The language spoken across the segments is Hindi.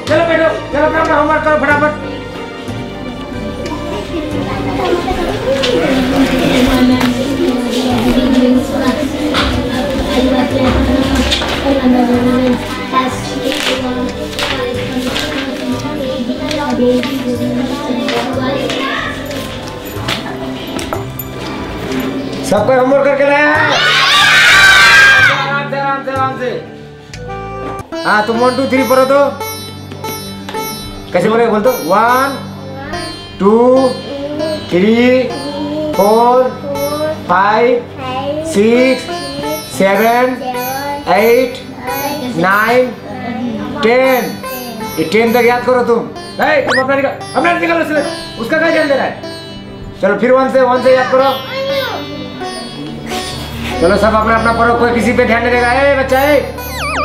चलो बैठो, चलो अपना होमवर्क करो फटाफट। सब कोई होमवर्क करके लाया है? आराम से। हाँ तुम 1 2 3 पढ़ो तो कैसे बोले, बोल दो 1 2 3 4 5 6 7 8 9 10। ये 10 तक याद करो तुम। तुम अपना निकालो उसका क्या ध्यान दे रहा है। चलो फिर 1 से याद करो। चलो सब अपना अपना पढ़ो, कोई किसी पे ध्यान नहीं देगा। बच्चा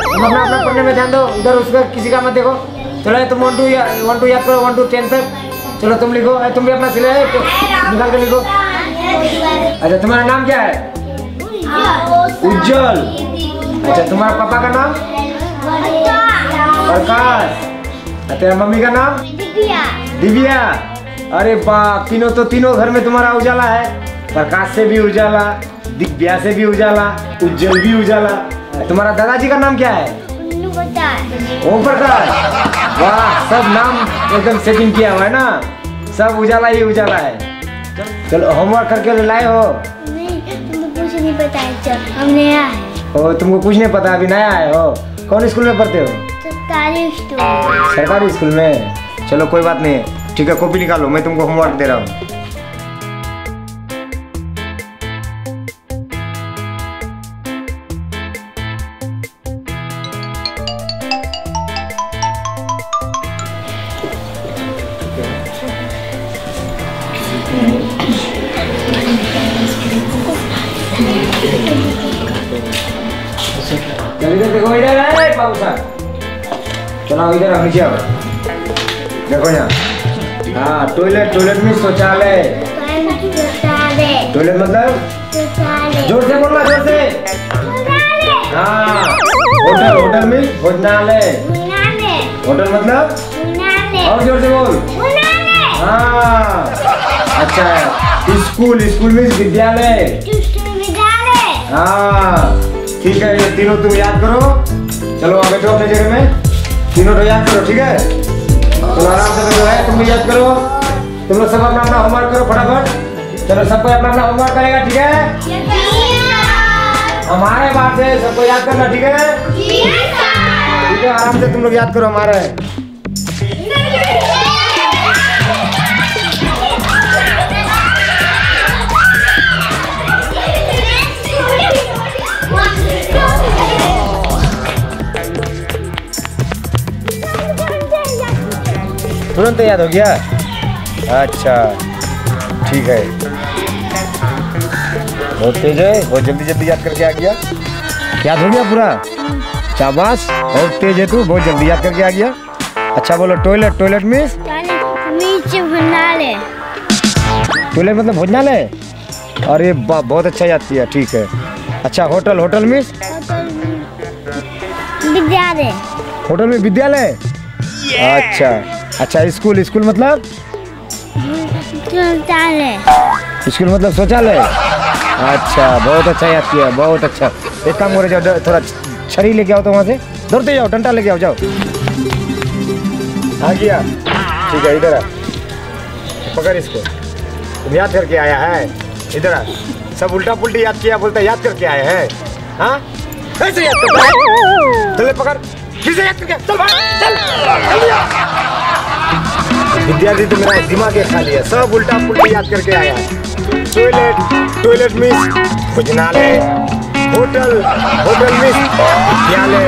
तुम अपना अपना पढ़ने में ध्यान दो, इधर उसका किसी का मत देखो। चलो तुम 1 2 याद करो, 1 2 10 तक। चलो तुम लिखो, तुम भी अपना सिले निकाल के लिखो। अच्छा तुम्हारा नाम क्या है? उज्जवल। अच्छा तुम्हारे पापा का नाम? प्रकाश। तेरा मम्मी का नाम? दिव्या। अरे बाप, तीनों घर में तुम्हारा उजाला है। प्रकाश से भी उजाला, दिव्या से भी उजाला, उज्जवल भी उजाला। तुम्हारा दादाजी का नाम क्या है? ओम प्रकाश। वाह, सब नाम एकदम सेटिंग किया हुआ है ना, सब उजाला ही उजाला है। चलो होमवर्क करके लाए हो? नहीं, तुमको कुछ नहीं पता है, हम नया है। ओ तुमको कुछ नहीं पता, अभी नया आए हो। कौन स्कूल में पढ़ते हो? सरकारी स्कूल। सरकारी स्कूल में। चलो कोई बात नहीं, ठीक है कॉपी निकालो, मैं तुमको होमवर्क दे रहा हूँ। इधर देखो, इधर है बाबू साहब। चलो इधर आओ, नीचे आओ। देखो यहाँ, हाँ टॉयलेट में शौचालय। टॉयलेट मतलब जोर से बोलना, जोर से। हाँ होटल में भोजनालय। होटल मतलब और जोर से बोल। हाँ अच्छा, स्कूल में विद्यालय। हाँ ठीक है, ये तीनों तुम याद करो। चलो आ बैठो अपने जगह में, तीनों तो याद करो, ठीक है। चलो आराम से बैठो है, तुम भी याद करो। तुम लोग सब अपना अपना होमवर्क करो फटाफट। चलो सबको अपना अपना होमवर्क करेगा, ठीक है। हमारे बात से सबको याद करना, ठीक है। ठीक है, आराम से तुम लोग याद करो हमारा है। तुरंत याद हो गया? अच्छा ठीक है, बहुत तेज है, बहुत जल्दी याद करके आ गया। याद हो गया पूरा? शाबाश, बहुत तेज है तू, बहुत जल्दी याद करके आ गया। अच्छा बोलो, टॉयलेट मीन्स भोजनालय। टॉयलेट मतलब भोजनालय। अरे वाह, बहुत अच्छा याद किया, ठीक है। अच्छा होटल मीन्स विद्यालय। होटल में विद्यालय। अच्छा स्कूल मतलब शौचालय। स्कूल मतलब शौचालय। अच्छा बहुत अच्छा याद किया, बहुत अच्छा। एक काम करो, जाओ थोड़ा छड़ी लेके आओ तो वहाँ से, दौड़ते जाओ, डंडा लेके आओ, जाओ। आ गया, ठीक है, इधर आ, पकड़ इसको। तुम याद करके आया है, इधर आ। सब उल्टा पुल्टी याद किया, बोलता याद करके आए हैं। हाँ कैसे याद करता है? चल पकड़, फिर से याद करके चल भाग, चल। विद्यार्थी तो मेरा दिमाग खा लिया, सब उल्टा पुल्टी याद करके आया है। टॉयलेट मीन्स भोजनालय, होटल मीन्स विद्यालय,